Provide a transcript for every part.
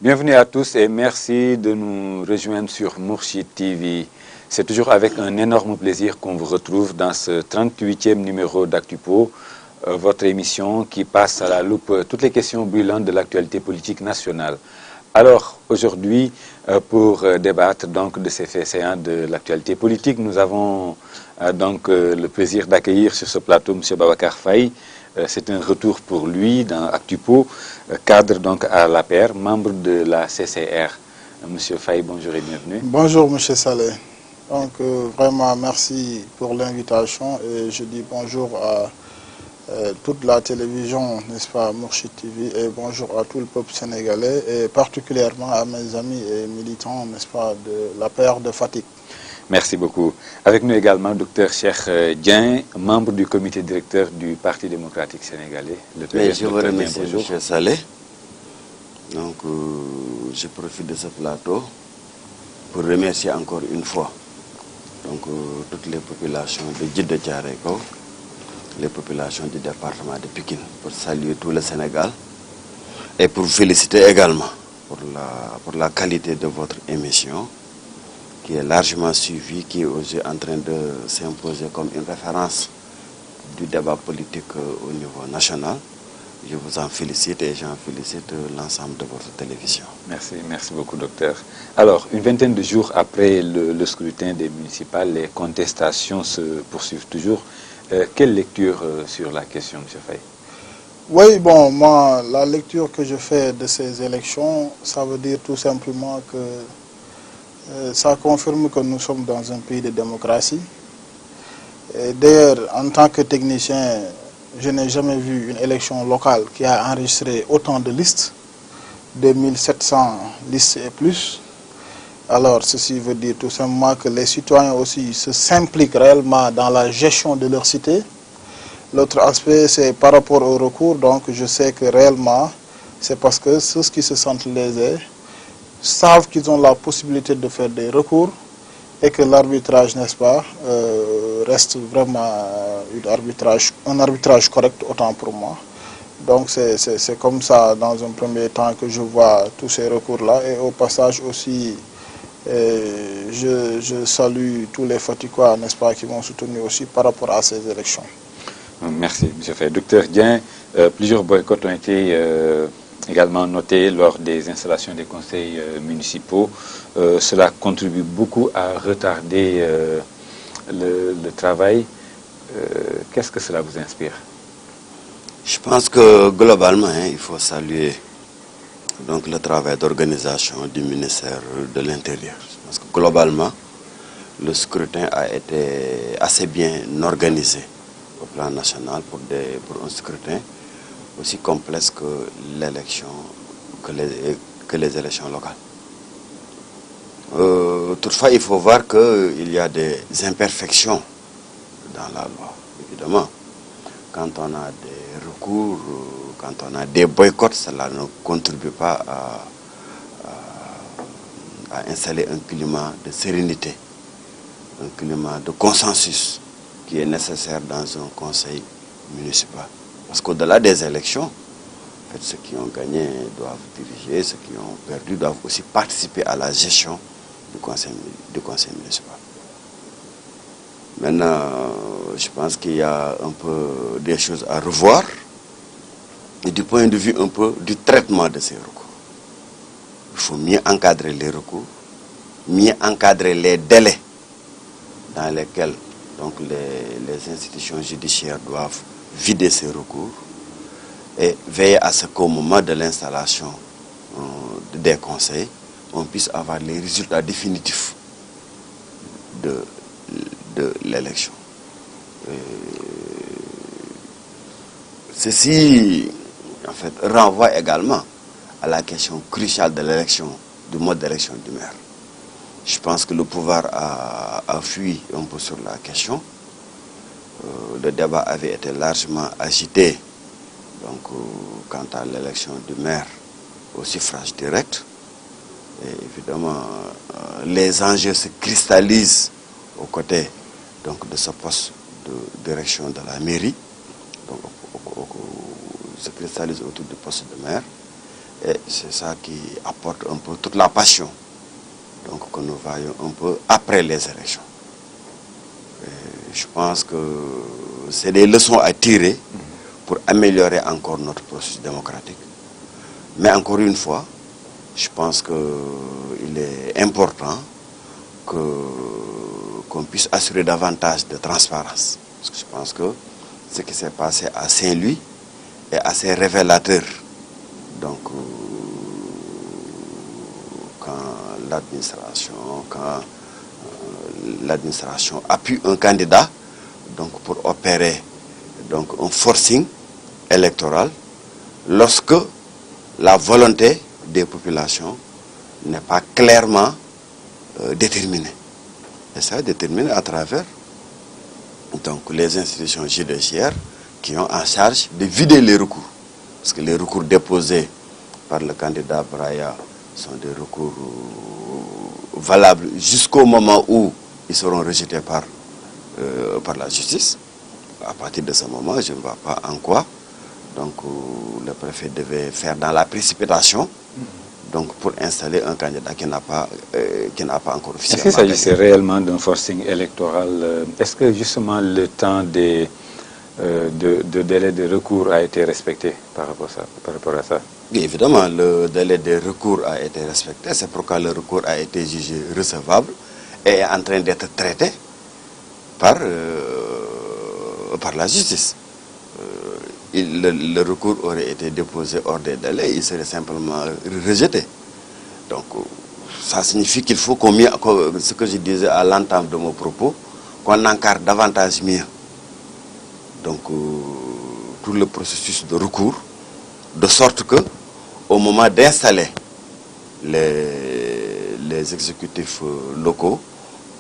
Bienvenue à tous et merci de nous rejoindre sur Mourchid TV. C'est toujours avec un énorme plaisir qu'on vous retrouve dans ce 38e numéro d'Actupo, votre émission qui passe à la loupe toutes les questions brûlantes de l'actualité politique nationale. Alors aujourd'hui, pour débattre donc de ces faits saillants de l'actualité politique, nous avons le plaisir d'accueillir sur ce plateau M. Babacar Faye. C'est un retour pour lui dans Actupo, cadre donc à l'APR, membre de la CCR. Monsieur Faye, bonjour et bienvenue. Bonjour Monsieur Saleh. Donc vraiment merci pour l'invitation et je dis bonjour à toute la télévision, n'est-ce pas, Mourchid TV, et bonjour à tout le peuple sénégalais et particulièrement à mes amis et militants, n'est-ce pas, de l'APR de Fatick. Merci beaucoup. Avec nous également Dr Cheikh Dieng, membre du comité directeur du Parti démocratique sénégalais. Je vous remercie, M. Saleh. Donc, je profite de ce plateau pour remercier encore une fois donc, toutes les populations de Djeddah Thiaroye Kao, les populations du département de Pikine, pour saluer tout le Sénégal et pour vous féliciter également pour la qualité de votre émission, qui est largement suivi, qui est aujourd'hui en train de s'imposer comme une référence du débat politique au niveau national. Je vous en félicite et j'en félicite l'ensemble de votre télévision. Merci beaucoup, docteur. Alors, une vingtaine de jours après le scrutin des municipales, les contestations se poursuivent toujours. Quelle lecture sur la question, M. Faye? Oui, bon, moi, la lecture que je fais de ces élections, ça veut dire tout simplement que ça confirme que nous sommes dans un pays de démocratie. D'ailleurs, en tant que technicien, je n'ai jamais vu une élection locale qui a enregistré autant de listes, 2700 listes et plus. Alors, ceci veut dire tout simplement que les citoyens aussi s'impliquent réellement dans la gestion de leur cité. L'autre aspect, c'est par rapport au recours. Donc, je sais que réellement, c'est parce que ceux qui se sentent lésés savent qu'ils ont la possibilité de faire des recours et que l'arbitrage, n'est-ce pas, reste vraiment un arbitrage correct, autant pour moi. Donc c'est comme ça, dans un premier temps, que je vois tous ces recours-là. Et au passage aussi, je salue tous les Fatickois, n'est-ce pas, qui m'ont soutenu aussi par rapport à ces élections. Merci, M. Faye. Docteur Dieng, plusieurs boycotts ont été également notés lors des installations des conseils municipaux. Cela contribue beaucoup à retarder le travail. Qu'est-ce que cela vous inspire? Je pense que globalement, il faut saluer donc, le travail d'organisation du ministère de l'Intérieur. Parce que globalement, le scrutin a été assez bien organisé au plan national pour un scrutin aussi complexe que l'élection, que les élections locales. Toutefois, il faut voir qu'il y a des imperfections dans la loi, évidemment. Quand on a des recours, quand on a des boycotts, cela ne contribue pas à installer un climat de sérénité, un climat de consensus qui est nécessaire dans un conseil municipal. Parce qu'au-delà des élections, en fait, ceux qui ont gagné doivent diriger, ceux qui ont perdu doivent aussi participer à la gestion du conseil municipal. Maintenant, je pense qu'il y a un peu des choses à revoir, et du point de vue un peu du traitement de ces recours. Il faut mieux encadrer les recours, mieux encadrer les délais dans lesquels donc, les institutions judiciaires doivent vider ces recours et veiller à ce qu'au moment de l'installation des conseils, on puisse avoir les résultats définitifs de l'élection. Ceci, en fait, renvoie également à la question cruciale de l'élection, du mode d'élection du maire. Je pense que le pouvoir a fui un peu sur la question. Le débat avait été largement agité donc, quant à l'élection du maire au suffrage direct. Et évidemment, les enjeux se cristallisent aux côtés donc, de ce poste de direction de la mairie, donc, se cristallise autour du poste de maire. Et c'est ça qui apporte un peu toute la passion, donc, que nous voyons un peu après les élections. Et je pense que c'est des leçons à tirer pour améliorer encore notre processus démocratique. Mais encore une fois, je pense qu'il est important qu'on puisse assurer davantage de transparence. Parce que je pense que ce qui s'est passé à Saint-Louis est assez révélateur. Donc, quand l'administration appuie un candidat donc pour opérer donc un forcing électoral, lorsque la volonté des populations n'est pas clairement déterminée. Et ça est déterminé à travers donc, les institutions judiciaires qui ont en charge de vider les recours. Parce que les recours déposés par le candidat Braya sont des recours valables jusqu'au moment où ils seront rejetés par la justice. À partir de ce moment, je ne vois pas en quoi donc, le préfet devait faire dans la précipitation donc, pour installer un candidat qui n'a pas encore officiellement. Est-ce qu'il s'agissait réellement d'un forcing électoral? Est-ce que justement le temps de délai de recours a été respecté par rapport à ça? Oui, évidemment, le délai de recours a été respecté. C'est pourquoi le recours a été jugé recevable et est en train d'être traité par la justice. Le recours aurait été déposé hors des délais, il serait simplement rejeté. Donc, ça signifie qu'il faut qu'on mette, ce que je disais à l'entame de mon propos, qu'on encadre davantage mieux. Donc, tout le processus de recours, de sorte que, au moment d'installer les exécutifs locaux,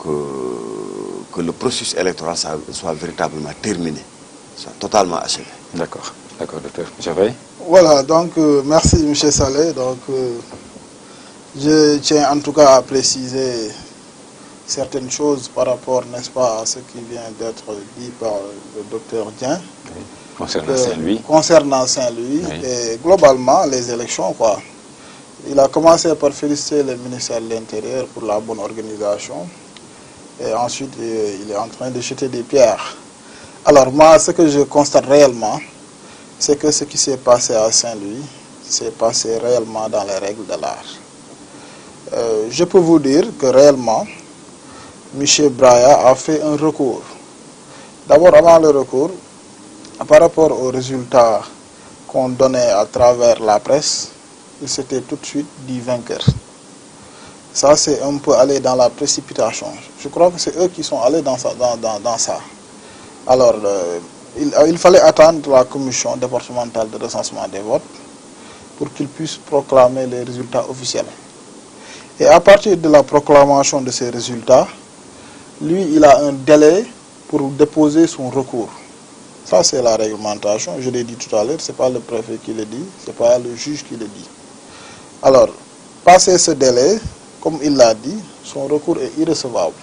que le processus électoral soit véritablement terminé, soit totalement achevé. D'accord, docteur. J'avais. Voilà, donc merci M. Saleh. Donc, je tiens en tout cas à préciser certaines choses par rapport, n'est-ce pas, à ce qui vient d'être dit par le docteur Dien. Oui. Concernant Saint-Louis. Concernant Saint-Louis, oui. Et globalement, les élections, quoi. Il a commencé par féliciter le ministère de l'Intérieur pour la bonne organisation. Et ensuite, il est en train de jeter des pierres. Alors moi, ce que je constate réellement, c'est que ce qui s'est passé à Saint-Louis s'est passé réellement dans les règles de l'art. Je peux vous dire que réellement, M. Braya a fait un recours. D'abord, avant le recours, par rapport aux résultats qu'on donnait à travers la presse, il s'était tout de suite dit vainqueur. Ça, c'est un peu aller dans la précipitation. Je crois que c'est eux qui sont allés dans ça. Alors, il fallait attendre la commission départementale de recensement des votes pour qu'ils puissent proclamer les résultats officiels. Et à partir de la proclamation de ces résultats, lui, il a un délai pour déposer son recours. Ça, c'est la réglementation. Je l'ai dit tout à l'heure, ce n'est pas le préfet qui le dit, ce n'est pas le juge qui le dit. Alors, passé ce délai, comme il l'a dit, son recours est irrecevable.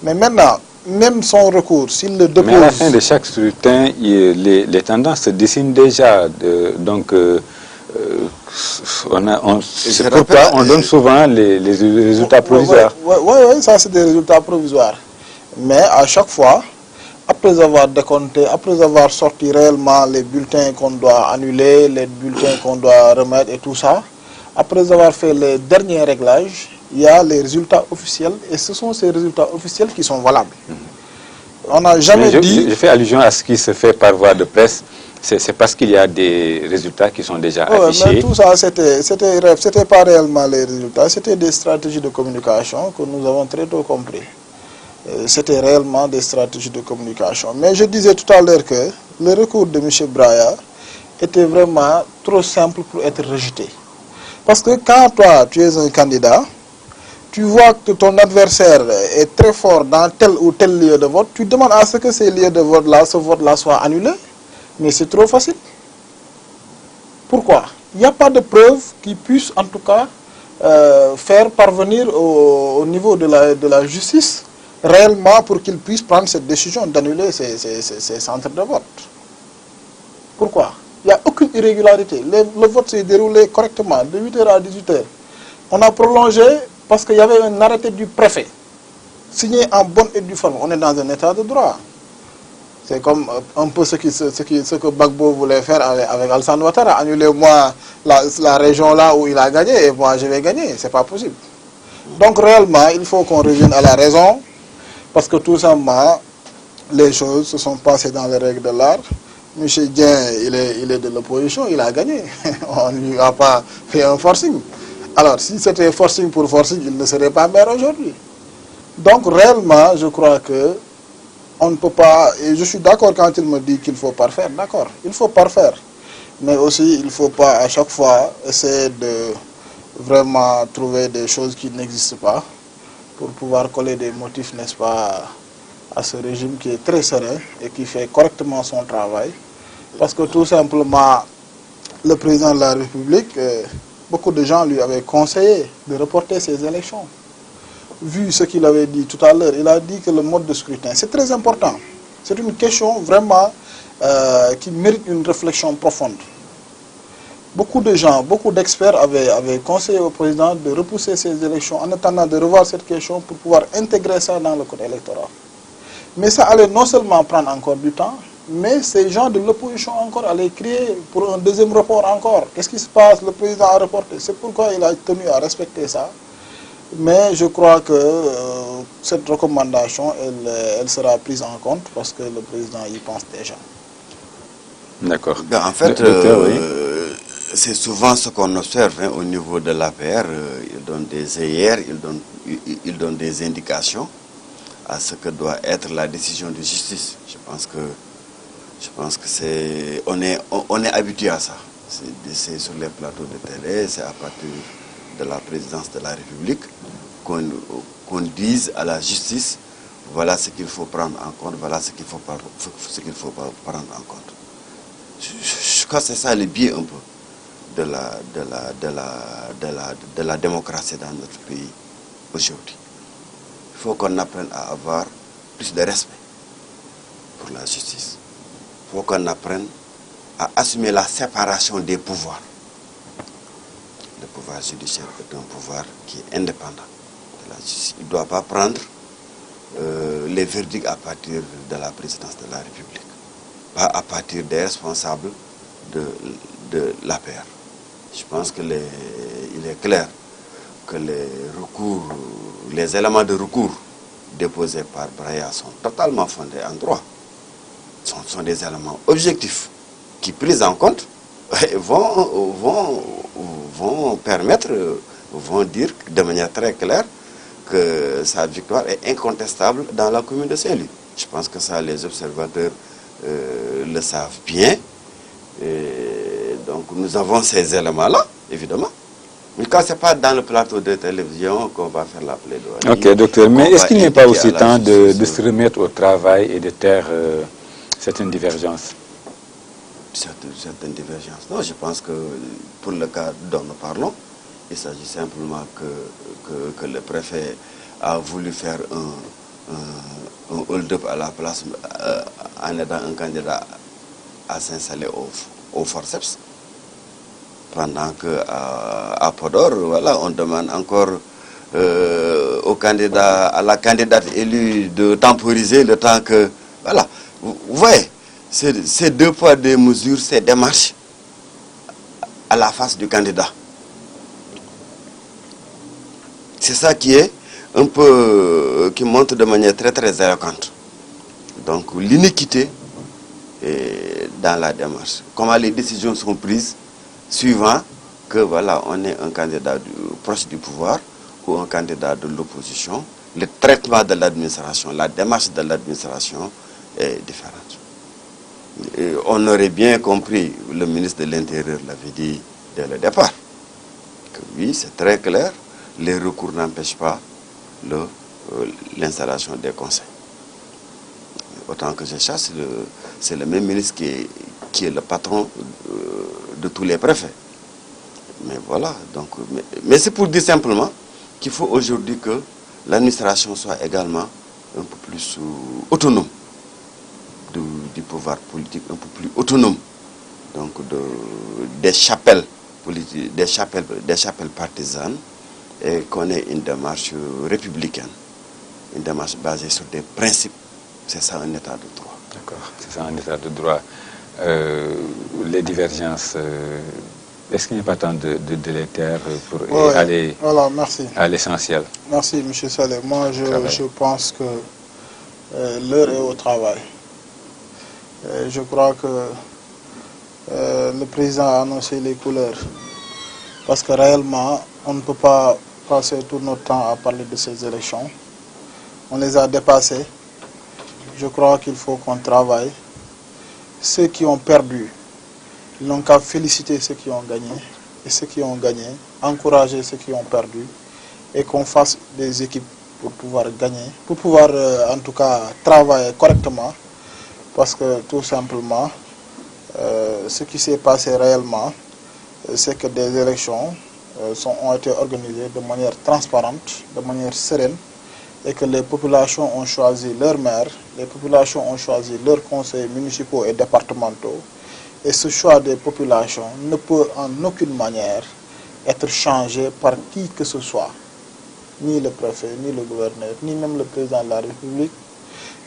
Mais maintenant, même son recours, s'il le dépose... Mais à la fin de chaque scrutin, les tendances se dessinent déjà. C'est pourquoi on donne souvent les résultats provisoires. Oui, ça c'est des résultats provisoires. Mais à chaque fois, après avoir décompté, après avoir sorti réellement les bulletins qu'on doit annuler, les bulletins qu'on doit remettre et tout ça, après avoir fait les derniers réglages, il y a les résultats officiels et ce sont ces résultats officiels qui sont valables. On n'a jamais dit... Je fais allusion à ce qui se fait par voie de presse. C'est parce qu'il y a des résultats qui sont déjà affichés. Mais tout ça, c'était pas réellement les résultats, c'était des stratégies de communication que nous avons très tôt compris. C'était réellement des stratégies de communication. Mais je disais tout à l'heure que le recours de M. Braya était vraiment trop simple pour être rejeté. Parce que quand toi, tu es un candidat, tu vois que ton adversaire est très fort dans tel ou tel lieu de vote, tu demandes à ce que ces lieux de vote-là, ce vote-là soit annulé. Mais c'est trop facile. Pourquoi? Il n'y a pas de preuve qui puisse en tout cas faire parvenir au niveau de la justice réellement pour qu'il puisse prendre cette décision d'annuler ces centres de vote. Pourquoi? Il n'y a aucune irrégularité. Le vote s'est déroulé correctement, de 8h à 18h. On a prolongé parce qu'il y avait un arrêté du préfet, signé en bonne et due forme. On est dans un état de droit. C'est comme un peu ce que Gbagbo voulait faire avec Alassane Ouattara. Annulez-moi la région là où il a gagné et moi je vais gagner. Ce n'est pas possible. Donc réellement, il faut qu'on revienne à la raison parce que tout simplement, les choses se sont passées dans les règles de l'art. M. Dien, il est de l'opposition, il a gagné. On ne lui a pas fait un forcing. Alors, si c'était forcing pour forcing, il ne serait pas maire aujourd'hui. Donc réellement, je crois que on ne peut pas, et je suis d'accord quand il me dit qu'il faut parfaire, d'accord, il faut parfaire. Mais aussi, il ne faut pas à chaque fois essayer de vraiment trouver des choses qui n'existent pas pour pouvoir coller des motifs, n'est-ce pas, à ce régime qui est très serein et qui fait correctement son travail. Parce que tout simplement, le président de la République, beaucoup de gens lui avaient conseillé de reporter ces élections. Vu ce qu'il avait dit tout à l'heure, il a dit que le mode de scrutin, c'est très important. C'est une question vraiment qui mérite une réflexion profonde. Beaucoup de gens, beaucoup d'experts avaient conseillé au président de repousser ces élections en attendant de revoir cette question pour pouvoir intégrer ça dans le code électoral. Mais ça allait non seulement prendre encore du temps, mais ces gens de l'opposition encore allaient crier pour un deuxième report encore. Qu'est-ce qui se passe? Le président a reporté. C'est pourquoi il a tenu à respecter ça. Mais je crois que cette recommandation, elle sera prise en compte parce que le président y pense déjà. D'accord. En fait, c'est souvent ce qu'on observe au niveau de l'APR. Il donne des œillères, il donne des indications à ce que doit être la décision de justice. Je pense que on est habitué à ça. C'est sur les plateaux de télé, c'est à partir de la présidence de la République qu'on dise à la justice, voilà ce qu'il faut prendre en compte, voilà ce qu'il faut pas prendre en compte. Je crois que c'est ça le biais un peu de la démocratie dans notre pays aujourd'hui. Il faut qu'on apprenne à avoir plus de respect pour la justice. Il faut qu'on apprenne à assumer la séparation des pouvoirs. Le pouvoir judiciaire est un pouvoir qui est indépendant de la justice. Il ne doit pas prendre les verdicts à partir de la présidence de la République, pas à partir des responsables de l'APR. Je pense qu'il est clair que les éléments de recours déposés par Braya sont totalement fondés en droit. Ce sont des éléments objectifs qui, pris en compte, vont dire de manière très claire que sa victoire est incontestable dans la commune de Saint-Louis. Je pense que ça, les observateurs le savent bien. Et donc nous avons ces éléments-là, évidemment. Mais quand ce n'est pas dans le plateau de télévision qu'on va faire la plaidoirie. Ok, docteur, mais est-ce qu'il n'est pas aussi temps de se remettre au travail et de taire certaines divergences? Certaines divergences. Non, je pense que pour le cas dont nous parlons, il s'agit simplement que le préfet a voulu faire un hold-up à la place en aidant un candidat à s'installer au forceps. Pendant qu'à Podor, voilà, on demande encore à la candidate élue de temporiser le temps que... Voilà, vous voyez, c'est deux poids, deux mesures, ces démarches à la face du candidat. C'est ça qui est un peu... qui montre de manière très très éloquente. Donc l'iniquité dans la démarche. Comment les décisions sont prises suivant que voilà, on est un candidat proche du pouvoir ou un candidat de l'opposition. Le traitement de l'administration, la démarche de l'administration est différente. Et on aurait bien compris, le ministre de l'Intérieur l'avait dit dès le départ, que oui, c'est très clair, les recours n'empêchent pas l'installation des conseils. Autant que je chasse, c'est le même ministre qui est le patron de tous les préfets. Mais voilà, donc, mais c'est pour dire simplement qu'il faut aujourd'hui que l'administration soit également un peu plus autonome du pouvoir politique, un peu plus autonome donc des chapelles politiques, des chapelles partisanes, et qu'on ait une démarche républicaine, une démarche basée sur des principes. C'est ça un état de droit. D'accord, c'est ça un état de droit. Les divergences, est-ce qu'il n'y a pas tant de délétères pour aller voilà, merci. À l'essentiel? Merci, M. Saleh. Moi, je pense que l'heure est au travail. Je crois que le président a annoncé les couleurs. Parce que réellement, on ne peut pas passer tout notre temps à parler de ces élections. On les a dépassées. Je crois qu'il faut qu'on travaille. Ceux qui ont perdu, ils n'ont qu'à féliciter ceux qui ont gagné. Et ceux qui ont gagné, encourager ceux qui ont perdu. Et qu'on fasse des équipes pour pouvoir gagner. Pour pouvoir, en tout cas, travailler correctement. Parce que, tout simplement, ce qui s'est passé réellement, c'est que des élections ont été organisées de manière transparente, de manière sereine, et que les populations ont choisi leur maire, les populations ont choisi leurs conseils municipaux et départementaux, et ce choix des populations ne peut en aucune manière être changé par qui que ce soit, ni le préfet, ni le gouverneur, ni même le président de la République,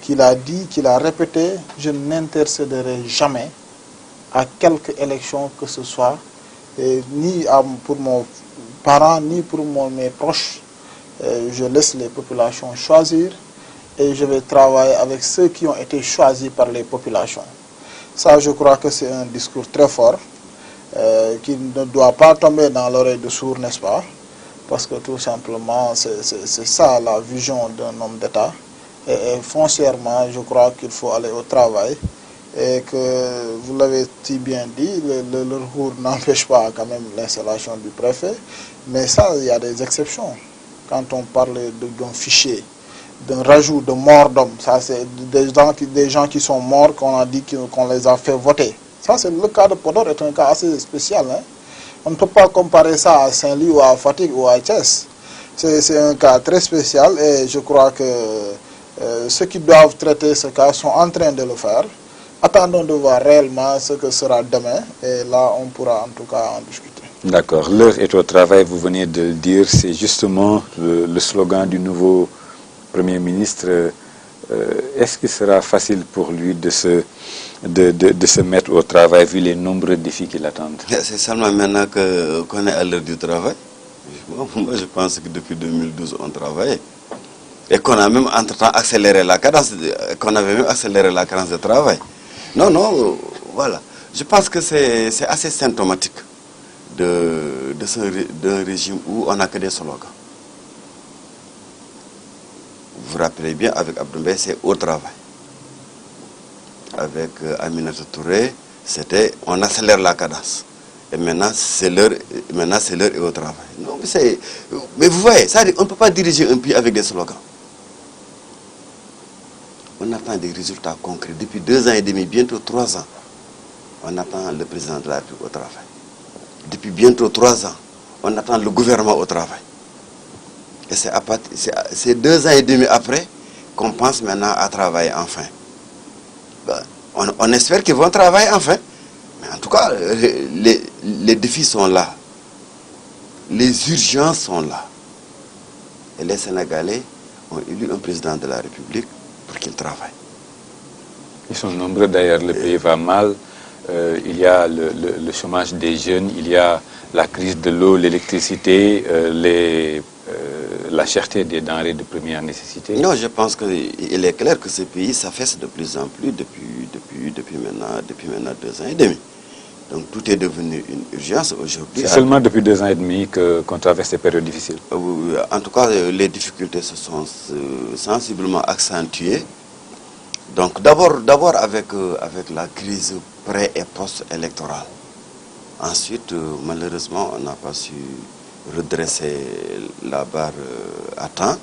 qui l'a dit, qui l'a répété, je n'intercéderai jamais à quelque élection que ce soit, et ni pour mon parent, ni pour mes proches. Je laisse les populations choisir et je vais travailler avec ceux qui ont été choisis par les populations. Ça, je crois que c'est un discours très fort qui ne doit pas tomber dans l'oreille de sourd, n'est-ce pas? Parce que tout simplement, c'est ça la vision d'un homme d'État. Et foncièrement, je crois qu'il faut aller au travail. Et que, vous l'avez si bien dit, le recours n'empêche pas quand même l'installation du préfet. Mais ça, il y a des exceptions. Quand on parle d'un fichier, d'un rajout de mort d'hommes, ça c'est des gens qui sont morts, qu'on a dit qu'on les a fait voter. Ça, c'est le cas de Podor, est un cas assez spécial. Hein? On ne peut pas comparer ça à Saint-Louis ou à Fatick ou à Thiès. C'est un cas très spécial et je crois que ceux qui doivent traiter ce cas sont en train de le faire. Attendons de voir réellement ce que sera demain et là on pourra en tout cas en discuter. D'accord. L'heure est au travail, vous venez de le dire, c'est justement le slogan du nouveau Premier ministre. Est-ce qu'il sera facile pour lui de se mettre au travail vu les nombreux défis qui l'attendent? C'est seulement maintenant qu'on est à l'heure du travail. Moi je pense que depuis 2012 on travaille. Et qu'on a même entre-temps accéléré la cadence, qu'on avait même accéléré la cadence de travail. Non, voilà. Je pense que c'est assez symptomatique d'un régime où on n'a que des slogans. Vous vous rappelez bien, avec Abdoulaye, c'est au travail. Avec Aminata Touré, c'était on accélère la cadence. Et maintenant, c'est l'heure et au travail. Non, mais vous voyez, on ne peut pas diriger un pays avec des slogans. On attend des résultats concrets. Depuis 2 ans et demi, bientôt 3 ans, on attend le président de la République au travail. Depuis bientôt 3 ans, on attend le gouvernement au travail. Et c'est 2 ans et demi après qu'on pense maintenant à travailler enfin. On espère qu'ils vont travailler enfin. Mais en tout cas, les défis sont là. Les urgences sont là. Et les Sénégalais ont élu un président de la République pour qu'il travaille. Ils sont nombreux d'ailleurs, le pays va mal. Il y a le chômage des jeunes, il y a la crise de l'eau, l'électricité, la cherté des denrées de première nécessité. Non, je pense qu'il est clair que ce pays s'affaisse de plus en plus depuis maintenant 2 ans et demi. Donc tout est devenu une urgence aujourd'hui. C'est seulement depuis 2 ans et demi qu'on traverse ces périodes difficiles. En tout cas, les difficultés se sont sensiblement accentuées. Donc d'abord avec la crise pré- et post-électorale. Ensuite, malheureusement, on n'a pas su redresser la barre à temps.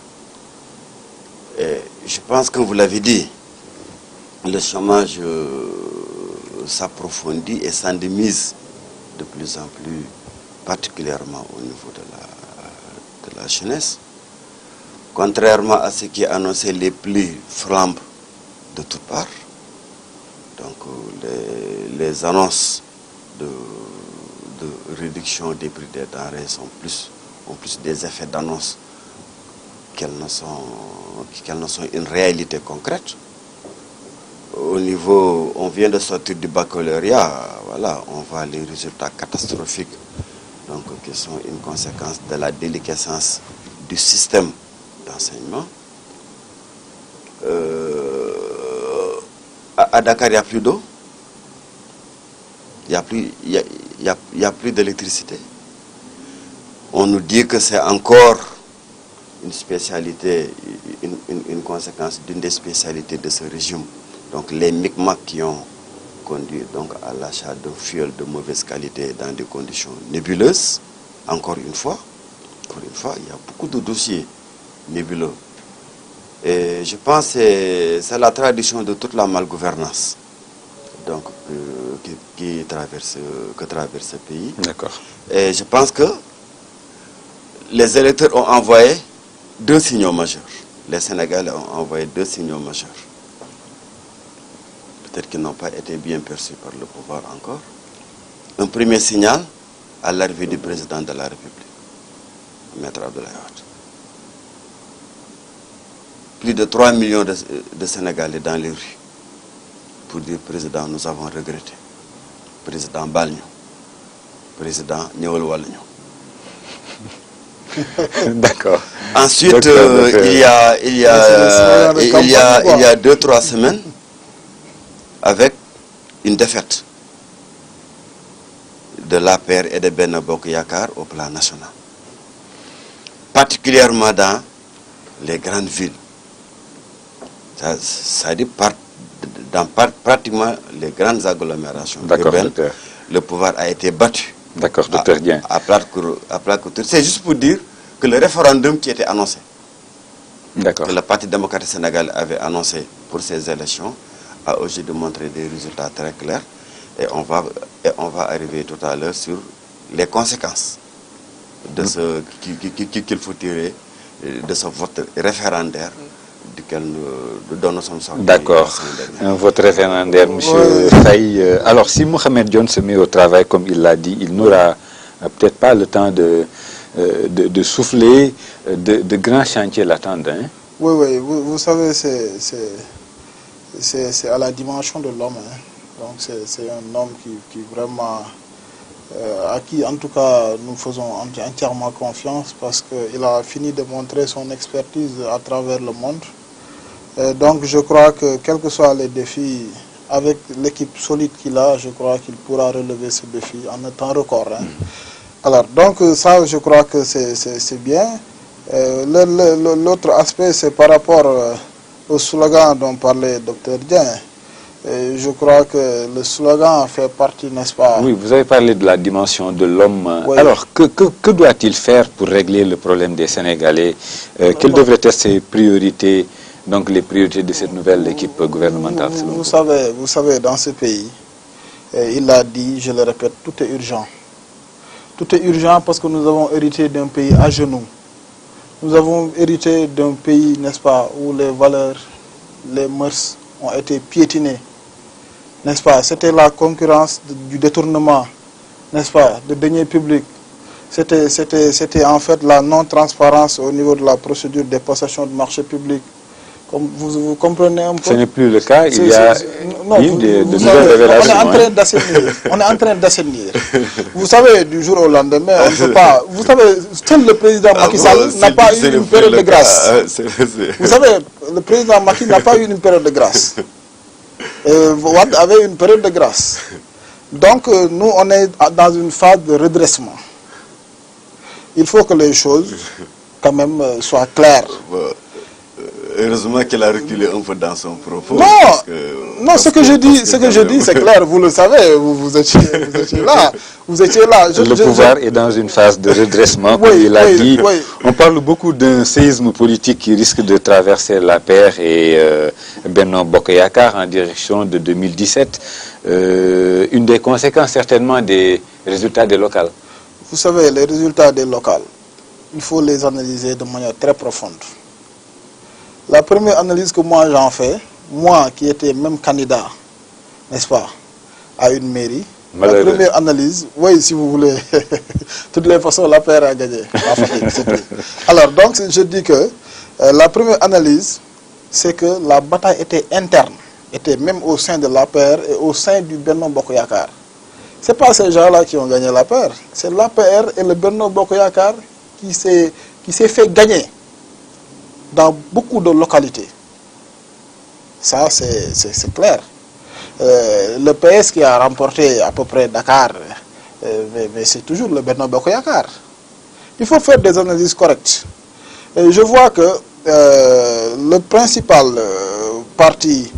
Et je pense que vous l'avez dit, le chômage s'approfondit et s'endémise de plus en plus, particulièrement au niveau de la jeunesse. Contrairement à ce qui est annoncé, les pluies flambent de toutes parts. Donc les annonces de réduction des prix des denrées ont plus des effets d'annonce qu'elles ne sont une réalité concrète. Au niveau, on vient de sortir du baccalauréat, voilà, on voit les résultats catastrophiques, donc qui sont une conséquence de la déliquescence du système d'enseignement. À Dakar, il n'y a plus d'eau, il n'y a plus d'électricité. On nous dit que c'est encore une spécialité, une conséquence d'une des spécialités de ce régime. Donc les micmacs qui ont conduit donc à l'achat de fuel de mauvaise qualité dans des conditions nébuleuses. Encore une fois, il y a beaucoup de dossiers nébuleux. Et je pense que c'est la tradition de toute la malgouvernance donc, que traverse ce pays. D'accord. Et je pense que les électeurs ont envoyé 2 signaux majeurs. Les Sénégalais ont envoyé 2 signaux majeurs. Peut-être qu'ils n'ont pas été bien perçus par le pouvoir encore. Un premier signal à l'arrivée du président de la République, Maître Abdoulaye Wade. Plus de 3 millions de Sénégalais dans les rues pour dire président, nous avons regretté. Président Balño, président Ñewal Walño. D'accord. Ensuite, il y a 2-3 semaines, avec une défaite de l'APR et de Benno Bokk Yakaar au plan national. Particulièrement dans les grandes villes. Ça dit dans pratiquement les grandes agglomérations urbaines, le pouvoir a été battu. D'accord, docteur Dieng. À plat couture. C'est juste pour dire que le référendum qui était annoncé, que le Parti démocratique sénégalais avait annoncé pour ces élections, a aujourd'hui montré des résultats très clairs. Et on va arriver tout à l'heure sur les conséquences de ce qu'il faut tirer de ce vote référendaire duquel nous sommes sortis. D'accord. Un vote référendaire, M. Faye. Alors, si Mohamed Dionne se met au travail, comme il l'a dit, il n'aura peut-être pas le temps de souffler, de grands chantiers l'attendent. Hein? Oui, vous savez, c'est à la dimension de l'homme. Hein. Donc, c'est un homme qui vraiment, à qui en tout cas nous faisons entièrement confiance parce qu'il a fini de montrer son expertise à travers le monde. Donc, je crois que quels que soient les défis, avec l'équipe solide qu'il a, je crois qu'il pourra relever ce défi en un temps record. Hein. Alors, donc ça, je crois que c'est bien. L'autre aspect, c'est par rapport au slogan dont parlait Dr Dieng. Je crois que le slogan fait partie, n'est-ce pas? Oui, vous avez parlé de la dimension de l'homme. Oui. Alors, que doit-il faire pour régler le problème des Sénégalais? Quelles devraient être ses priorités, donc les priorités de cette nouvelle équipe gouvernementale? Vous savez, dans ce pays, il l'a dit, je le répète, tout est urgent. Tout est urgent parce que nous avons hérité d'un pays à genoux. Nous avons hérité d'un pays, n'est-ce pas, où les valeurs, les mœurs ont été piétinées. N'est-ce pas? C'était la concurrence du détournement, n'est-ce pas, de deniers publics. C'était en fait la non-transparence au niveau de la procédure des possessions de marchés publics. Comme vous comprenez un peu? Ce n'est plus le cas. Il y a de nouvelles révélations. On est en train d'assainir. On est en train d'assainir. Vous savez, du jour au lendemain, on ne peut pas. Vous savez, seul le président Macky Sall n'a pas eu une période de grâce. Vous savez, le président Macky n'a pas eu une période de grâce. Wade avait une période de grâce. Donc, nous, on est dans une phase de redressement. Il faut que les choses, quand même, soient claires. Heureusement qu'elle a reculé un peu dans son propos. Non, ce que je dis, c'est clair. Vous le savez, vous étiez là. Vous étiez là. Le pouvoir est dans une phase de redressement, comme il a dit. Oui. On parle beaucoup d'un séisme politique qui risque de traverser la paire et Benno Bokk Yakaar en direction de 2017. Une des conséquences, certainement, des résultats des locales. Vous savez, les résultats des locales, il faut les analyser de manière très profonde. La première analyse que moi j'en fais, moi qui étais même candidat, n'est-ce pas, à une mairie, La première analyse, oui, si vous voulez, de toutes les façons, l'APR a gagné. Alors, donc, je dis que la première analyse, c'est que la bataille était interne, était même au sein de l'APR et au sein du Benno Bokk Yakaar. Ce n'est pas ces gens-là qui ont gagné l'APR, c'est l'APR et le Benno Bokk Yakaar qui s'est fait gagner dans beaucoup de localités. Ça, c'est clair. Le PS qui a remporté à peu près Dakar, mais c'est toujours le Benno Bokk Yakaar. Il faut faire des analyses correctes. Et je vois que le principal parti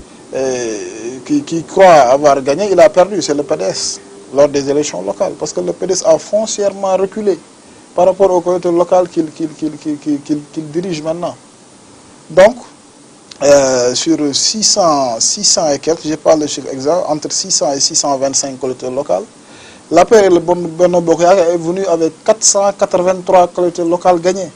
qui croit avoir gagné, il a perdu, c'est le PDS, lors des élections locales. Parce que le PDS a foncièrement reculé par rapport aux collectivités locales qu'il dirige maintenant. Donc, sur 600 et quelques, je n'ai pas le chiffre exact, entre 600 et 625 collectivités locales, l'APR et le Benno Bokk Yakaar est venu avec 483 collectivités locales gagnées.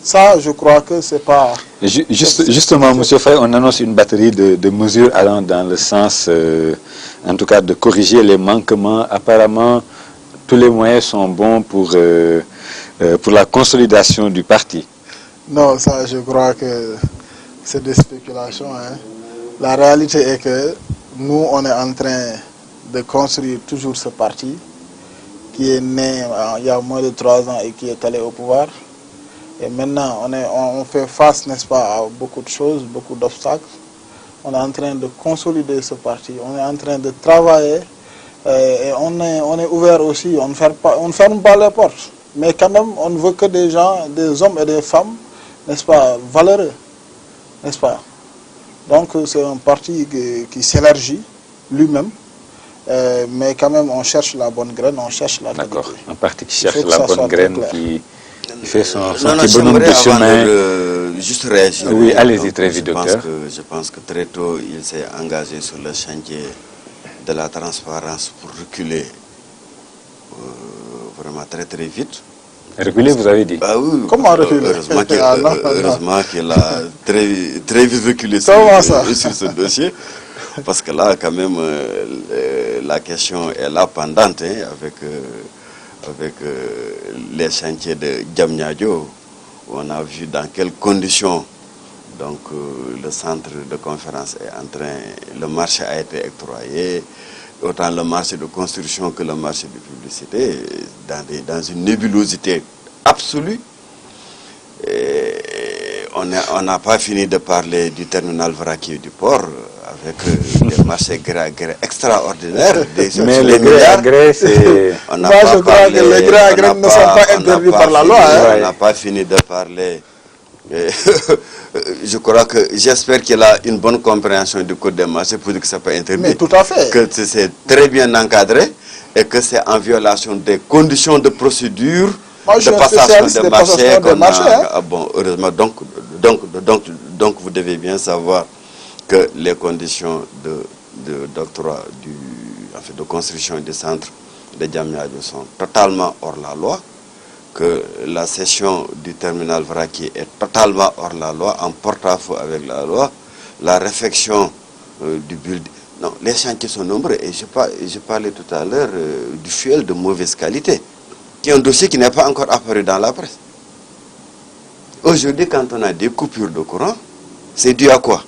Ça, je crois que c'est pas... Justement, M. Faye, on annonce une batterie de mesures allant dans le sens, en tout cas, de corriger les manquements. Apparemment, tous les moyens sont bons pour la consolidation du parti. Non, ça, je crois que c'est des spéculations. Hein. La réalité est que nous, on est en train de construire toujours ce parti qui est né il y a moins de 3 ans et qui est allé au pouvoir. Et maintenant, on fait face, n'est-ce pas, à beaucoup de choses, beaucoup d'obstacles. On est en train de consolider ce parti, on est en train de travailler et on est ouvert aussi, on ne ferme pas les portes. Mais quand même, on ne veut que des gens, des hommes et des femmes, n'est-ce pas, valeureux, n'est-ce pas. Donc c'est un parti qui s'élargit lui-même, mais quand même on cherche la bonne graine, on cherche la qualité. D'accord, un parti qui cherche la bonne graine, qui fait son petit bonhomme de chemin. Juste réagir. Oui, allez-y très vite, docteur. Je pense que très tôt, il s'est engagé sur le chantier de la transparence pour reculer vraiment très très vite. Reculer, vous avez dit? Ah oui, comment reculer? Heureusement qu'il a très vite reculé sur ce dossier. Parce que là, quand même, la question est là pendante hein, avec les chantiers de Diamniadio, où on a vu dans quelles conditions donc, le centre de conférence est en train, le marché a été octroyé, autant le marché de construction que le marché de publicité, dans une nébulosité absolue. Et on n'a pas fini de parler du terminal vraquier du port, avec des marchés extraordinaires. Mais les gré à gré, c'est... Moi, je crois que les gré à gré ne sont pas interdits par la loi. On n'a pas fini de parler. Je crois que, j'espère qu'il a une bonne compréhension du code des marchés pour dire que ce n'est pas interdit. Mais tout à fait. Que c'est très bien encadré et que c'est en violation des conditions de procédure de passation de marché. Bon, heureusement, donc vous devez bien savoir que les conditions d'octroi de construction des centres de Diamniadio sont totalement hors la loi, que la cession du terminal vraquier est totalement hors la loi, en porte-à-faux avec la loi, la réfection du building. Non, les chantiers sont nombreux et je parlais tout à l'heure du fuel de mauvaise qualité, qui est un dossier qui n'est pas encore apparu dans la presse. Aujourd'hui, quand on a des coupures de courant, c'est dû à quoi?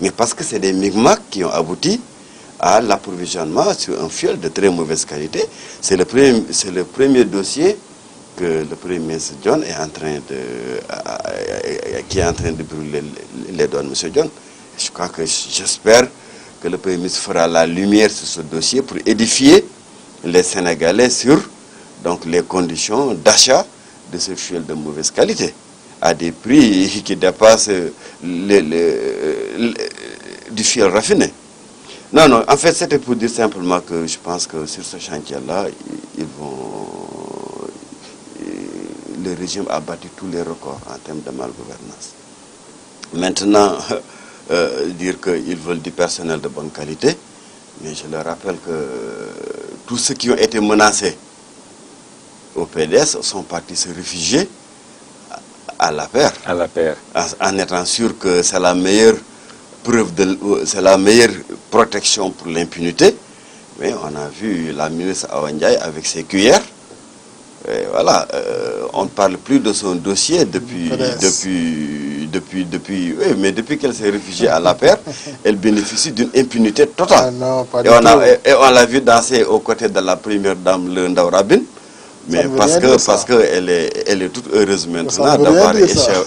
Mais parce que c'est des micmacs qui ont abouti à l'approvisionnement sur un fuel de très mauvaise qualité. C'est le premier dossier que le Premier ministre John est en train de brûler les doigts de M. John. J'espère que le Premier ministre fera la lumière sur ce dossier pour édifier les Sénégalais sur donc, les conditions d'achat de ce fuel de mauvaise qualité, à des prix qui dépassent du fuel raffiné. Non, en fait, c'était pour dire simplement que je pense que sur ce chantier-là, le régime a battu tous les records en termes de malgouvernance. Maintenant, dire qu'ils veulent du personnel de bonne qualité, mais je leur rappelle que tous ceux qui ont été menacés au PDS sont partis se réfugier à l'APR. À l'APR. En étant sûr que c'est la meilleure c'est la meilleure protection pour l'impunité. Mais on a vu la ministre Awa Ndiaye avec ses cuillères. Et voilà, on ne parle plus de son dossier depuis qu'elle s'est réfugiée à la paire, elle bénéficie d'une impunité totale. Ah non, pas et on l'a vu danser aux côtés de la première dame, le Ndaw Rabine. Mais parce qu'elle est toute heureuse maintenant d'avoir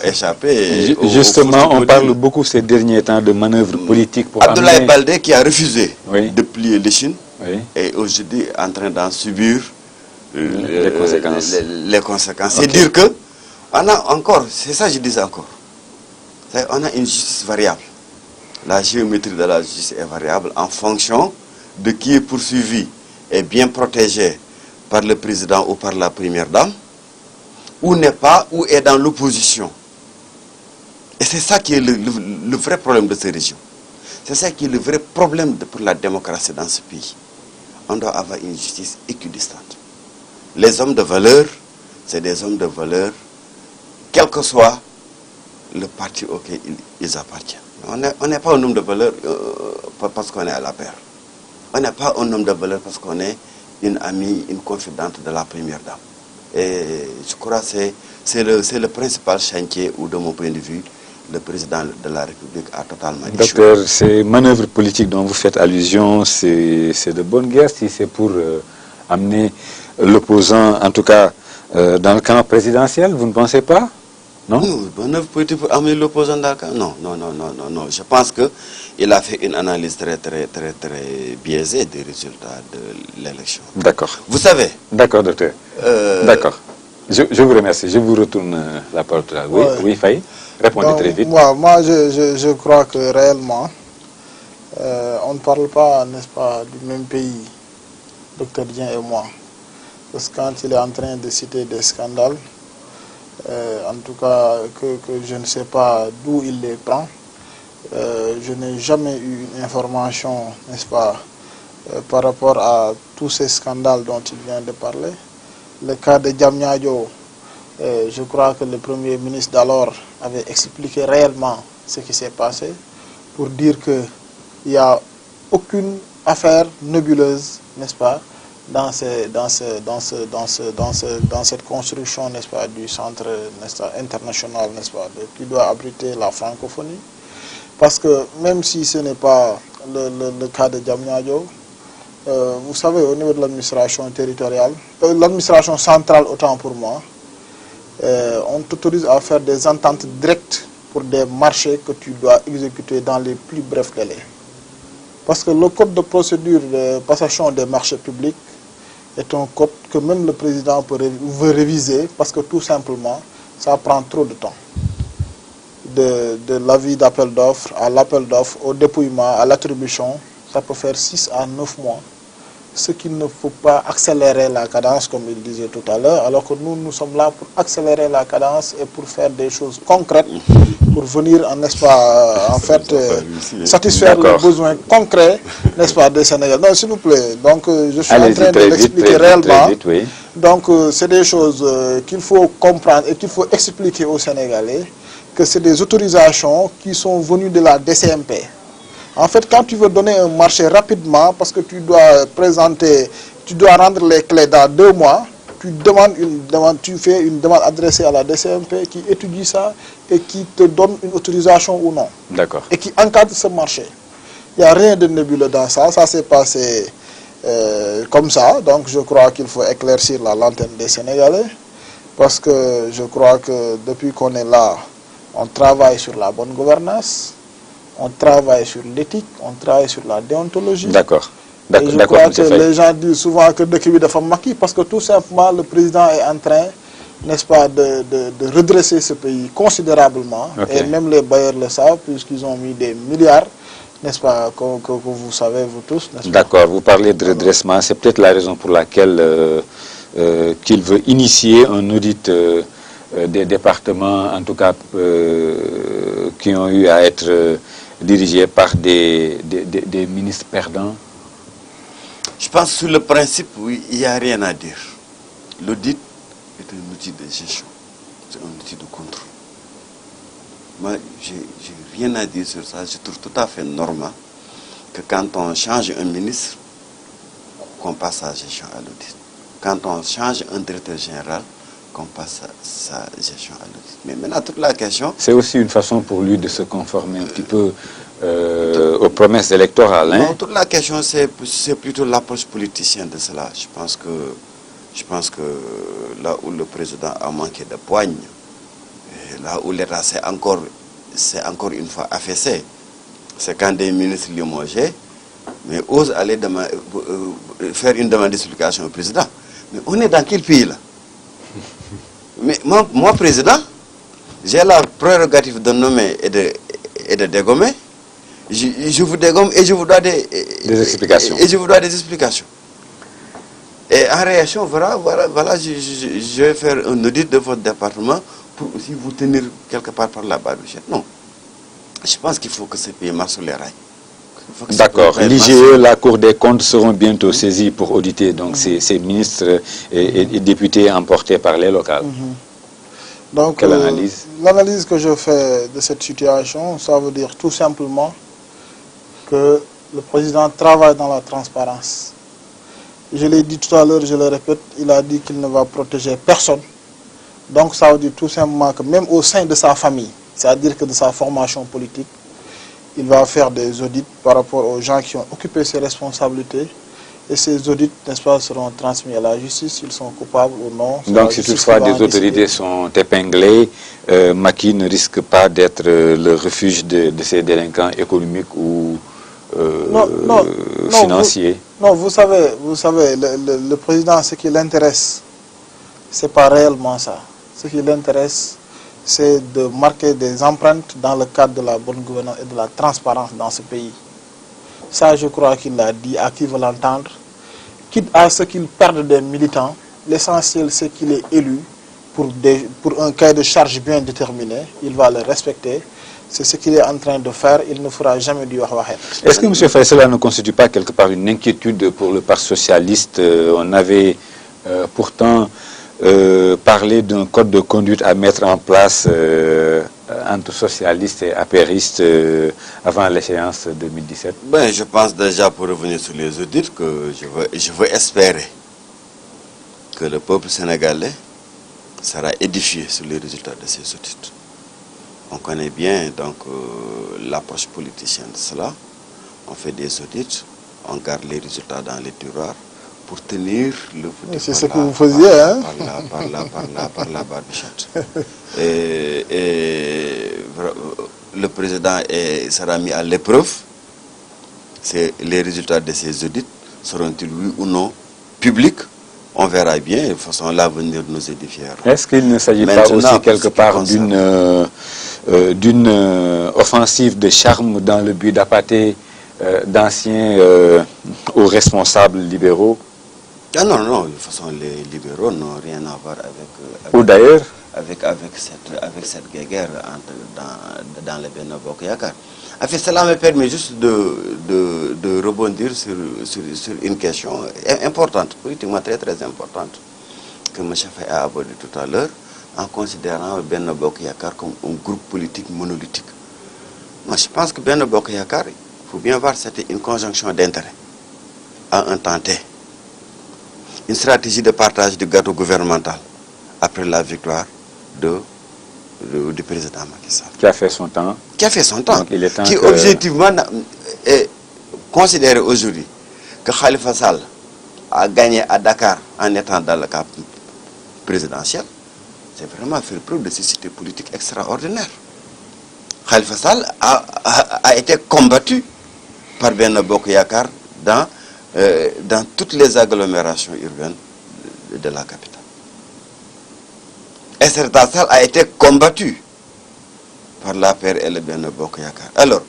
échappé. Justement, on parle beaucoup ces derniers temps de manœuvres politiques pour Abdoulaye Baldé qui a refusé Oui. de plier l'échine Oui. et aujourd'hui en train d'en subir les conséquences. Les conséquences. C'est dire que on a encore, c'est ça que je disais encore, on a une justice variable. La géométrie de la justice est variable en fonction de qui est poursuivi et bien protégé par le président ou par la première dame, ou n'est pas, ou est dans l'opposition. Et c'est ça qui est le vrai problème de ces régions. C'est ça qui est le vrai problème pour la démocratie dans ce pays. On doit avoir une justice équidistante. Les hommes de valeur, c'est des hommes de valeur, quel que soit le parti auquel ils appartiennent. On n'est pas un homme de valeur parce qu'on est à la paire. On n'est pas un homme de valeur parce qu'on est une amie, une confidente de la première dame. Et je crois que c'est le principal chantier où, de mon point de vue, le président de la République a totalement échoué. Docteur, ces manœuvres politiques dont vous faites allusion, c'est de bonne guerre si c'est pour amener l'opposant, en tout cas dans le camp présidentiel, vous ne pensez pas? Non, manœuvre politique pour amener l'opposant dans le camp? Non. Je pense qu'il a fait une analyse très biaisée des résultats de l'élection. D'accord. Vous savez. D'accord, docteur. D'accord. Je vous remercie. Je vous retourne la parole. Oui, Ouais. oui, Faye. Répondez très vite. Moi je crois que réellement, on ne parle pas, n'est-ce pas, du même pays, docteur Dien et moi. Parce que quand il est en train de citer des scandales, en tout cas que je ne sais pas d'où il les prend, je n'ai jamais eu une information, n'est-ce pas, par rapport à tous ces scandales dont il vient de parler. Le cas de Diamniadio, je crois que le Premier ministre d'alors avait expliqué réellement ce qui s'est passé pour dire qu'il n'y a aucune affaire nébuleuse, n'est-ce pas, dans cette construction, n'est-ce pas, du centre, n'est-ce pas, international, n'est-ce pas, qui doit abriter la francophonie. Parce que même si ce n'est pas le cas de Diamniadio, vous savez, au niveau de l'administration territoriale, l'administration centrale autant pour moi, on t'autorise à faire des ententes directes pour des marchés que tu dois exécuter dans les plus brefs délais. Parce que le code de procédure de passation des marchés publics est un code que même le président veut réviser parce que tout simplement, ça prend trop de temps. De l'avis d'appel d'offres à l'appel d'offres, au dépouillement, à l'attribution, ça peut faire 6 à 9 mois. Ce qu'il ne faut pas accélérer la cadence, comme il disait tout à l'heure, alors que nous sommes là pour accélérer la cadence et pour faire des choses concrètes, pour venir, n'est-ce pas, en fait, satisfaire les besoins concrets, n'est-ce pas, des Sénégalais. Non, s'il vous plaît, donc je suis en train de l'expliquer réellement. Vite, oui. Donc c'est des choses qu'il faut comprendre et qu'il faut expliquer aux Sénégalais, que c'est des autorisations qui sont venues de la DCMP. En fait, quand tu veux donner un marché rapidement, parce que tu dois rendre les clés dans 2 mois, tu fais une demande adressée à la DCMP qui étudie ça et qui te donne une autorisation ou non. D'accord. Et qui encadre ce marché. Il n'y a rien de nébuleux dans ça. Ça s'est passé comme ça. Donc je crois qu'il faut éclaircir la lanterne des Sénégalais. Parce que je crois que depuis qu'on est là, on travaille sur la bonne gouvernance. On travaille sur l'éthique, on travaille sur la déontologie. D'accord. Et je crois que les gens disent souvent que de Kiwi de Famaki, parce que tout simplement le président est en train, n'est-ce pas, de redresser ce pays considérablement. Okay. Et même les bailleurs le savent, puisqu'ils ont mis des milliards, n'est-ce pas, que vous savez, vous tous. D'accord, vous parlez de redressement, c'est peut-être la raison pour laquelle qu'il veut initier un audit des départements, en tout cas, qui ont eu à être dirigés par des ministres perdants. Je pense que sur le principe, oui, il n'y a rien à dire. L'audit est un outil de gestion, c'est un outil de contrôle. moi, j'ai rien à dire sur ça. Je trouve tout à fait normal que quand on change un ministre, qu'on passe sa gestion à l'audit. Quand on change un directeur général, qu'on passe sa gestion à l'audit. Mais maintenant, toute la question... C'est aussi une façon pour lui de se conformer un petit peu aux promesses électorales. Hein? Non, toute la question, c'est plutôt l'approche politicienne de cela. Je pense que là où le président a manqué de poigne, là où l'État s'est encore une fois affaissé, c'est quand des ministres limogés, mais osent aller faire une demande d'explication au président. Mais on est dans quel pays là? Mais moi, président, j'ai la prérogative de nommer et de dégommer. Je vous dégomme et je vous dois des explications. Et je vous dois des explications. Et en réaction, voilà, je vais faire un audit de votre département pour aussi vous tenir quelque part par la barbichette. Non. Je pense qu'il faut que ce pays marche sur les rails. D'accord. L'IGE, la Cour des comptes seront bientôt saisis pour auditer donc ces ministres et députés emportés par les locales. Donc, quelle analyse? L'analyse que je fais de cette situation, ça veut dire tout simplement que le président travaille dans la transparence. Je l'ai dit tout à l'heure, je le répète, il a dit qu'il ne va protéger personne. Donc ça veut dire tout simplement que même au sein de sa famille, c'est-à-dire que de sa formation politique, il va faire des audits par rapport aux gens qui ont occupé ses responsabilités. Et ces audits, n'est-ce pas, seront transmis à la justice, s'ils sont coupables ou non. Donc si toutefois des autorités sont épinglées, Macky ne risque pas d'être le refuge de ces délinquants économiques ou financiers. Vous savez, le président, ce qui l'intéresse, ce n'est pas réellement ça. Ce qui l'intéresse, c'est de marquer des empreintes dans le cadre de la bonne gouvernance et de la transparence dans ce pays. Ça, je crois qu'il l'a dit à qui veut l'entendre. Quitte à ce qu'il perde des militants, l'essentiel, c'est qu'il est élu pour un cahier de charge bien déterminé. Il va le respecter. C'est ce qu'il est en train de faire. Il ne fera jamais du wahwahet. Est-ce que, M. Faye, cela ne constitue pas quelque part une inquiétude pour le Parti socialiste? On avait pourtant parlé d'un code de conduite à mettre en place entre socialistes et apéristes avant l'échéance 2017? Ben, je pense déjà, pour revenir sur les audits, que je veux espérer que le peuple sénégalais sera édifié sur les résultats de ces audits. On connaît bien donc l'approche politicienne de cela. On fait des audits, on garde les résultats dans les tiroirs pour tenir le... C'est ce que vous faisiez, hein? Par la barbichette. Et le président sera mis à l'épreuve. Les résultats de ces audits seront-ils, oui ou non, publics? On verra bien. De toute façon, l'avenir nous édifiera. Est-ce qu'il ne s'agit pas aussi quelque part d'une offensive de charme dans le but d'appâter d'anciens aux responsables libéraux? Ah non, de toute façon, les libéraux n'ont rien à voir avec... Ou d'ailleurs avec cette guerre dans les Benno Bokk Yakaar. En fait, cela me permet juste de rebondir sur une question importante, politiquement très très importante, que M. Faye a abordé tout à l'heure, en considérant Benno Bokk Yakaar comme un groupe politique monolithique. Moi, je pense que Benno Bokk Yakaar, il faut bien voir, c'était une conjonction d'intérêts à un temps T. Une stratégie de partage du gâteau gouvernemental après la victoire du président Macky Sall. Qui a fait son temps. Qui a fait son temps. Donc, il est temps qui objectivement est considéré aujourd'hui que Khalifa Sall a gagné à Dakar en étant dans le cadre présidentiel. C'est vraiment faire preuve de cécité politique extraordinaire. Khalifa Sall a été combattu par Benno Bokk Yakaar dans toutes les agglomérations urbaines de la capitale. Et Serta Sall a été combattu par l'APR et le Benno Bokk Yakaar. Alors,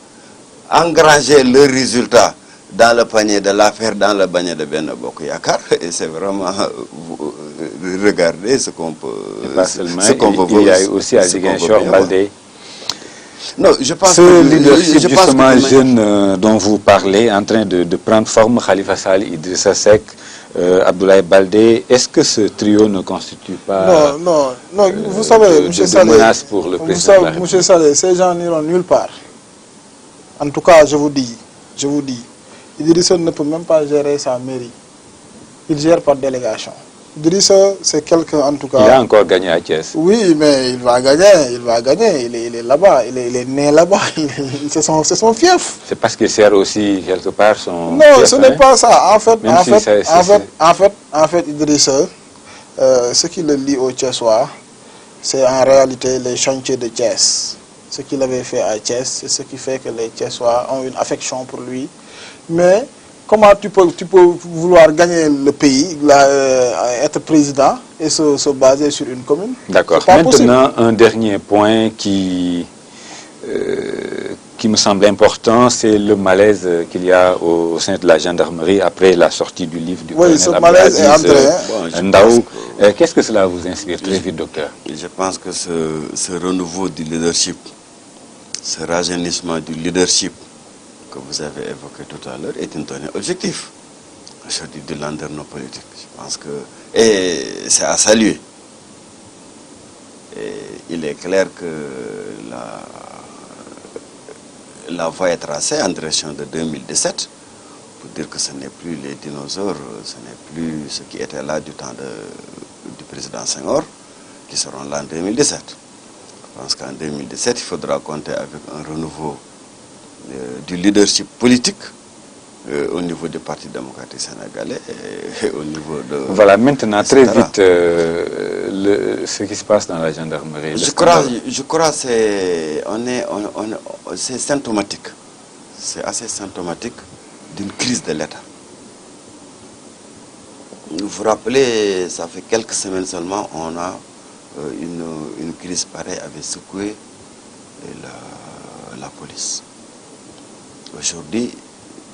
engranger le résultat dans le panier de l'APR, dans le panier de Benno Bokk Yakaar, et c'est vraiment regarder ce qu'on peut... Et pas seulement, il y a aussi à Ziguinchor, Baldé. Non, je pense ce leadership justement jeune dont vous parlez, en train de prendre forme, Khalifa Sall, Idrissa Seck, Abdoulaye Baldé. Est-ce que ce trio ne constitue pas non, vous savez, M. Saleh, menace pour le président de la République? M. Saleh, ces gens n'iront nulle part. En tout cas, je vous dis, Idrissa ne peut même pas gérer sa mairie. Il gère par délégation. Idrissa, c'est quelqu'un, en tout cas... Il a encore gagné à Thiès. Oui, mais il va gagner, il est là-bas, il est né là-bas, c'est son fief. C'est parce qu'il sert aussi quelque part son Non, fief, ce n'est pas ça. En fait, Idrissa, ce qui le lie au Thiessois, c'est en réalité les chantiers de Thiès. Ce qu'il avait fait à Thiès, c'est ce qui fait que les Thiessois ont une affection pour lui. Mais... comment tu peux vouloir gagner le pays, être président et se baser sur une commune? D'accord. Maintenant, un dernier point qui me semble important, c'est le malaise qu'il y a au sein de la gendarmerie après la sortie du livre du colonel ce malaise est entré. Ndaw. Qu'est-ce que cela vous inspire très vite, docteur? Je pense que ce renouveau du leadership, ce rajeunissement du leadership que vous avez évoqué tout à l'heure est une donnée objective aujourd'hui du landerneau politique. Je pense que c'est à saluer. Et il est clair que la voie est tracée en direction de 2017 pour dire que ce n'est plus les dinosaures, ce n'est plus ce qui était là du temps du président Senghor qui seront là en 2017. Je pense qu'en 2017, il faudra compter avec un renouveau du leadership politique au niveau du Parti démocratique sénégalais et au niveau de... Voilà, maintenant, très vite, ce qui se passe dans la gendarmerie. Je crois que c'est symptomatique. C'est assez symptomatique d'une crise de l'État. Vous vous rappelez, ça fait quelques semaines seulement, on a une crise pareille avait secoué la police. Aujourd'hui,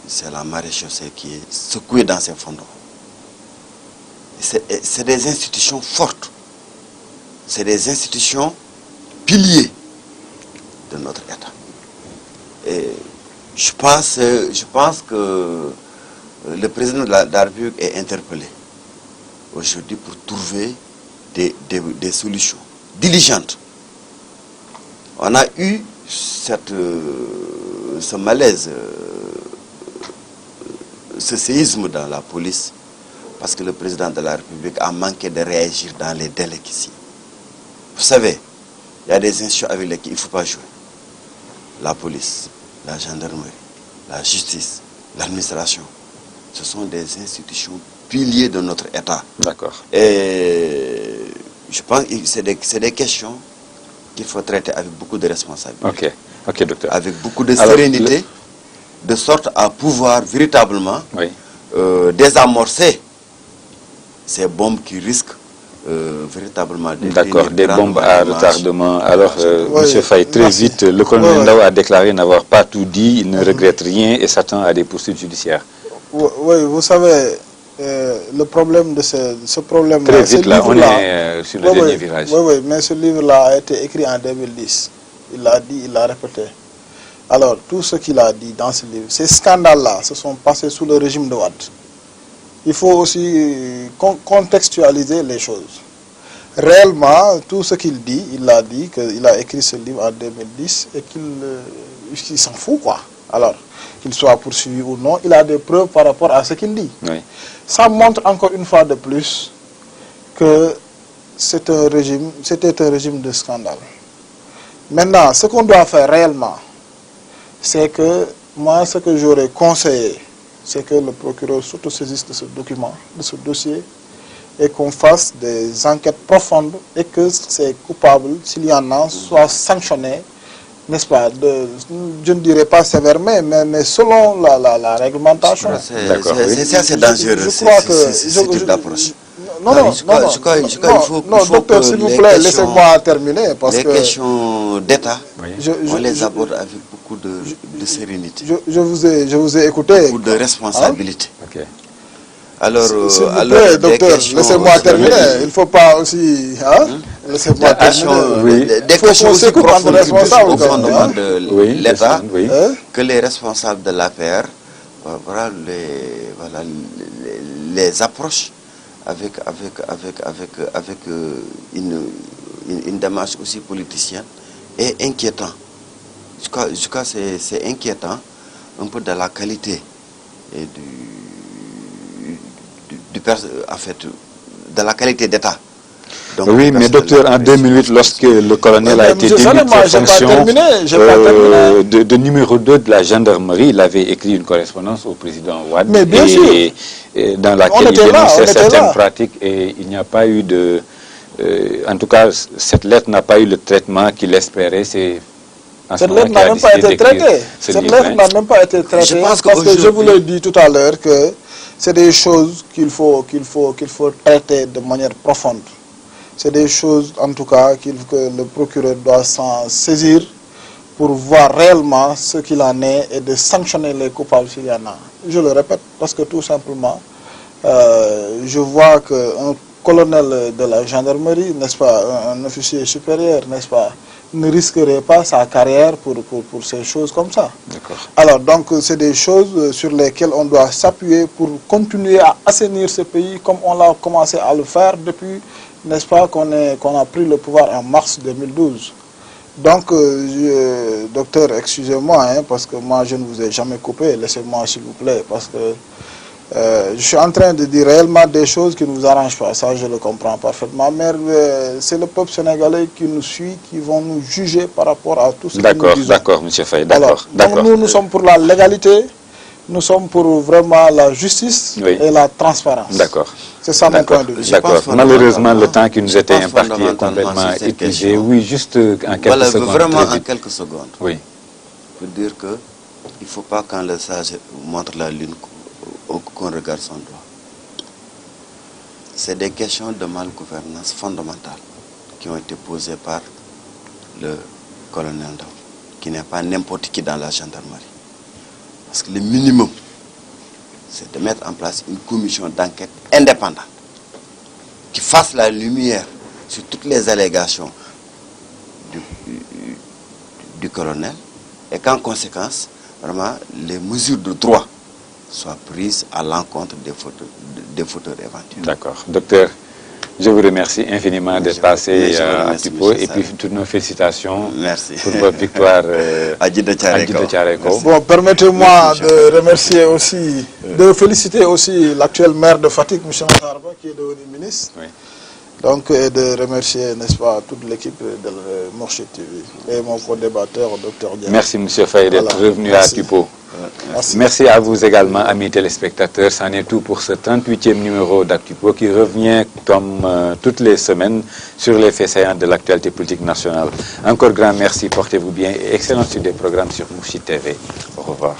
c'est la maréchaussée qui est secouée dans ses fondements. C'est des institutions fortes. C'est des institutions piliers de notre État. Et je pense que le président de la République est interpellé aujourd'hui pour trouver des solutions diligentes. On a eu ce malaise, ce séisme dans la police, parce que le président de la République a manqué de réagir dans les délais qui s'y. Vous savez, il y a des institutions avec lesquelles il ne faut pas jouer. La police, la gendarmerie, la justice, l'administration, ce sont des institutions piliers de notre État. D'accord. Et je pense que c'est des questions qu'il faut traiter avec beaucoup de responsabilité. Ok, docteur. Avec beaucoup de sérénité, de sorte à pouvoir véritablement désamorcer ces bombes qui risquent véritablement de... D'accord, des bombes à retardement. Alors, M. Faye, très vite, le colonel Ndaw a déclaré n'avoir pas tout dit, il ne regrette rien et s'attend à des poursuites judiciaires. Oui, vous savez, le problème de ce problème-là... Très vite, là, on est sur le dernier virage. Oui, mais ce livre-là a été écrit en 2010. Il l'a dit, il l'a répété. Alors, tout ce qu'il a dit dans ce livre, ces scandales-là se sont passés sous le régime de Wade. Il faut aussi contextualiser les choses. Réellement, tout ce qu'il dit, il a dit qu'il a écrit ce livre en 2010 et qu'il s'en fout, quoi. Alors, qu'il soit poursuivi ou non, il a des preuves par rapport à ce qu'il dit. Oui. Ça montre encore une fois de plus que c'était un régime de scandale. Maintenant, ce qu'on doit faire réellement, c'est que moi, ce que j'aurais conseillé, c'est que le procureur s'autosaisisse de ce document, de ce dossier, et qu'on fasse des enquêtes profondes et que ces coupables, s'il y en a, soient sanctionnés, n'est-ce pas, je ne dirais pas sévèrement, mais selon la réglementation. C'est assez dangereux, ce type d'approche. Non, docteur, s'il vous plaît, laissez-moi terminer. Parce les que questions d'État, on les aborde avec beaucoup de sérénité. Je vous ai écouté. Beaucoup de responsabilité. Ok. Alors, s'il vous plaît, docteur, laissez-moi terminer. Il ne faut pas aussi... Laissez-moi terminer. Des questions aussi profondes au fondement de Oui, l'État, oui. que les responsables de l'affaire voilà, les approches avec une démarche aussi politicienne est inquiétant. Jusqu'à c'est inquiétant un peu de la qualité et en fait, de la qualité d'État. Oui, mais docteur, en 2008, lorsque le colonel a été démis de sa fonction de numéro 2 de la gendarmerie, il avait écrit une correspondance au président Ouad, dans laquelle il dénonçait certaines pratiques, et il n'y a pas eu de... en tout cas, cette lettre n'a pas eu le traitement qu'il espérait. Cette lettre n'a même pas été traitée. Cette lettre n'a même pas été traitée, parce que je vous l'ai dit tout à l'heure que c'est des choses qu'il faut traiter de manière profonde. C'est des choses, en tout cas, que le procureur doit s'en saisir pour voir réellement ce qu'il en est et de sanctionner les coupables s'il y en a. Je le répète, parce que tout simplement, je vois qu'un colonel de la gendarmerie, n'est-ce pas, un officier supérieur, n'est-ce pas, ne risquerait pas sa carrière pour ces choses comme ça. Alors, donc, c'est des choses sur lesquelles on doit s'appuyer pour continuer à assainir ce pays comme on l'a commencé à le faire depuis, n'est-ce pas, qu'on a pris le pouvoir en mars 2012. Donc, docteur, excusez-moi, hein, parce que moi, je ne vous ai jamais coupé. Laissez-moi, s'il vous plaît, parce que je suis en train de dire réellement des choses qui ne vous arrangent pas. Ça, je le comprends parfaitement. Mais c'est le peuple sénégalais qui nous suit, qui vont nous juger par rapport à tout ce que nous disons. D'accord, M. Faye, d'accord. Donc, nous sommes pour la légalité. Nous sommes pour vraiment la justice et la transparence. D'accord. C'est ça mon point de vue. D'accord. Malheureusement, le temps qui nous était imparti est complètement épuisé. Oui, juste en quelques secondes. Vraiment en quelques secondes. Oui. Pour dire qu'il ne faut pas, quand le sage montre la lune, qu'on regarde son doigt. C'est des questions de malgouvernance fondamentales qui ont été posées par le colonel Ndao, qui n'est pas n'importe qui dans la gendarmerie. Parce que le minimum, c'est de mettre en place une commission d'enquête indépendante qui fasse la lumière sur toutes les allégations du colonel et qu'en conséquence, vraiment, les mesures de droit soient prises à l'encontre des fauteurs éventuels. D'accord. Docteur, je vous remercie infiniment d'être passé à Tupo et puis toutes nos félicitations pour votre victoire à Djiddah Thiaroye-Kao. Bon, permettez-moi de remercier aussi, de féliciter aussi l'actuel maire de Fatick, M. Matarba, qui est devenu ministre. Oui. Donc, et de remercier, n'est-ce pas, toute l'équipe de Mourchid TV et mon co-débatteur, Dr Diallo. Merci, M. Faye, d'être revenu à Tupo. Merci à vous également, amis téléspectateurs. C'en est tout pour ce 38e numéro d'Actupo qui revient comme toutes les semaines sur les faits saillants de l'actualité politique nationale. Encore grand merci, portez-vous bien et excellente suite des programmes sur Mourchid TV. Au revoir.